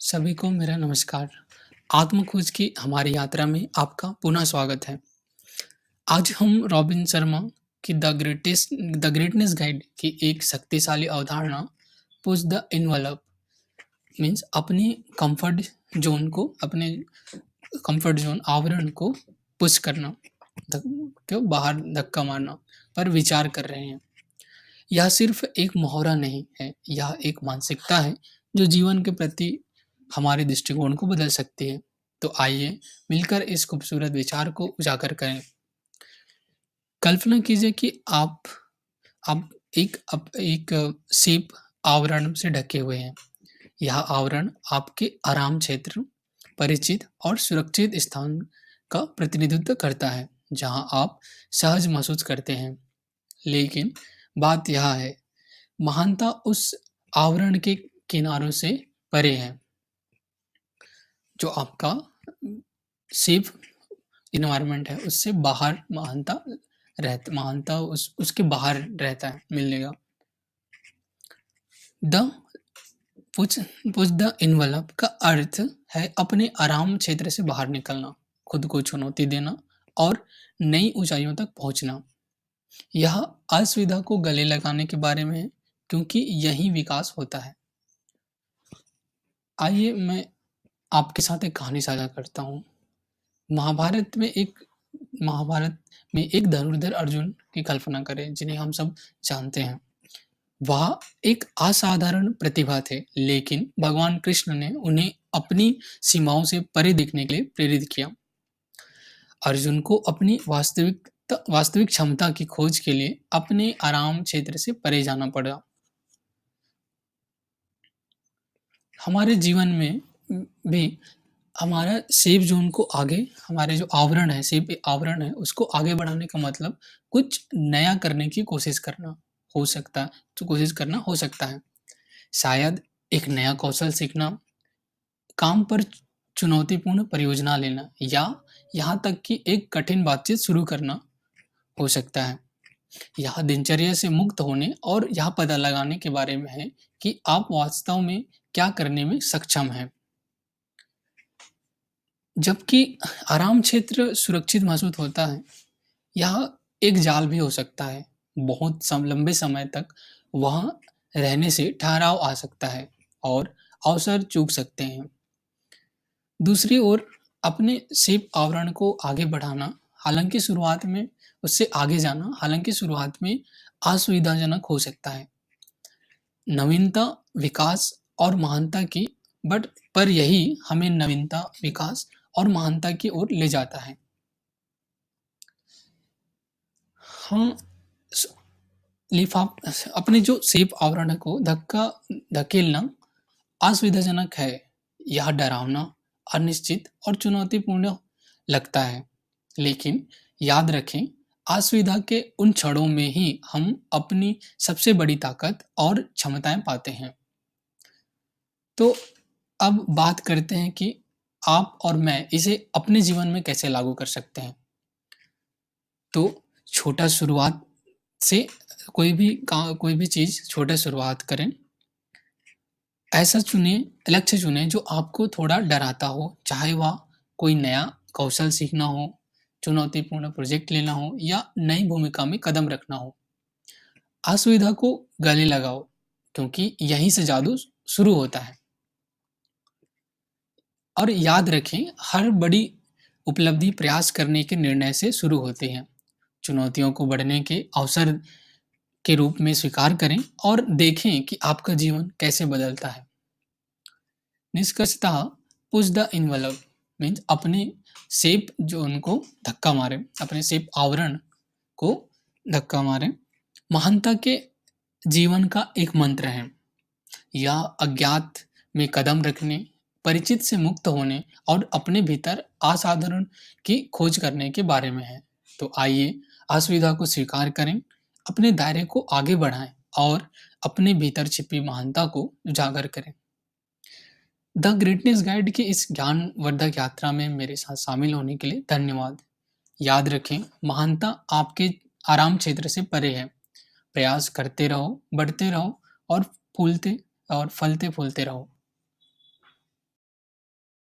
सभी को मेरा नमस्कार। आत्मखोज की हमारी यात्रा में आपका पुनः स्वागत है। आज हम रॉबिन शर्मा की द ग्रेटनेस गाइड की एक शक्तिशाली अवधारणा पुश द एनवलप मीन्स अपने कंफर्ट जोन आवरण को पुश करना, क्यों बाहर धक्का मारना पर विचार कर रहे हैं। यह सिर्फ एक मुहावरा नहीं है, यह एक मानसिकता है जो जीवन के प्रति हमारे दृष्टिकोण को बदल सकती है। तो आइए मिलकर इस खूबसूरत विचार को उजागर करें। कल्पना कीजिए कि आप एक सेब आवरण से ढके हुए हैं। यह आवरण आपके आराम क्षेत्र, परिचित और सुरक्षित स्थान का प्रतिनिधित्व करता है, जहां आप सहज महसूस करते हैं। लेकिन बात यह है, महानता उस आवरण के किनारों से परे है, जो आपका सेफ इन्वायरमेंट है उससे बाहर महानता उसके बाहर रहता है मिलने का। द पुश द इन्वलप का अर्थ है अपने आराम क्षेत्र से बाहर निकलना, खुद को चुनौती देना और नई ऊंचाइयों तक पहुंचना। यह असुविधा को गले लगाने के बारे में है, क्योंकि यही विकास होता है। आइए मैं आपके साथ एक कहानी साझा करता हूँ। महाभारत में एक धनुर्धर अर्जुन की कल्पना करें, जिन्हें हम सब जानते हैं। वह एक असाधारण प्रतिभा थे, लेकिन भगवान कृष्ण ने उन्हें अपनी सीमाओं से परे देखने के लिए प्रेरित किया। अर्जुन को अपनी वास्तविक क्षमता की खोज के लिए अपने आराम क्षेत्र से परे जाना पड़ा। हमारे जीवन में भी हमारा सेफ जोन को आगे, हमारे जो आवरण है, सेफ आवरण है, उसको आगे बढ़ाने का मतलब कुछ नया करने की कोशिश करना हो सकता है। शायद एक नया कौशल सीखना, काम पर चुनौतीपूर्ण परियोजना लेना, या यहाँ तक कि एक कठिन बातचीत शुरू करना हो सकता है। यह दिनचर्या से मुक्त होने और यह पता लगाने के बारे में है कि आप वास्तव में क्या करने में सक्षम हैं। जबकि आराम क्षेत्र सुरक्षित महसूस होता है, यह एक जाल भी हो सकता है। लंबे समय तक वहाँ रहने से ठहराव आ सकता है और अवसर चूक सकते हैं। दूसरी ओर अपने सेफ आवरण को आगे बढ़ाना, हालांकि शुरुआत में उससे आगे जाना, हालांकि शुरुआत में असुविधाजनक हो सकता है। नवीनता, विकास और महानता की बट पर यही हमें नवीनता, विकास और महानता की ओर ले जाता है। हम अपने जो सेफ आवरण को धकेलना असुविधाजनक है। यह डरावना, अनिश्चित और चुनौतीपूर्ण लगता है, लेकिन याद रखें, असुविधा के उन क्षणों में ही हम अपनी सबसे बड़ी ताकत और क्षमताएं पाते हैं। तो अब बात करते हैं कि आप और मैं इसे अपने जीवन में कैसे लागू कर सकते हैं। तो छोटा शुरुआत से कोई भी चीज़ छोटा शुरुआत करें। ऐसा लक्ष्य चुनें जो आपको थोड़ा डराता हो, चाहे वह कोई नया कौशल सीखना हो, चुनौतीपूर्ण प्रोजेक्ट लेना हो या नई भूमिका में कदम रखना हो। असुविधा को गले लगाओ, क्योंकि यहीं से जादू शुरू होता है। और याद रखें, हर बड़ी उपलब्धि प्रयास करने के निर्णय से शुरू होती है। चुनौतियों को बढ़ने के अवसर के रूप में स्वीकार करें और देखें कि आपका जीवन कैसे बदलता है। निष्कर्षतः पुश द एनवलप मीन्स अपने सेफ जोन को धक्का मारें, अपने सेफ आवरण को धक्का मारें। महानता के जीवन का एक मंत्र है। यह अज्ञात में कदम रखने, परिचित से मुक्त होने और अपने भीतर असाधारण की खोज करने के बारे में है। तो आइए असुविधा को स्वीकार करें, अपने दायरे को आगे बढ़ाएं और अपने भीतर छिपी महानता को उजागर करें। द ग्रेटनेस गाइड की इस ज्ञानवर्धक यात्रा में मेरे साथ शामिल होने के लिए धन्यवाद। याद रखें, महानता आपके आराम क्षेत्र से परे है। प्रयास करते रहो, बढ़ते रहो और फूलते और फलते फूलते रहो।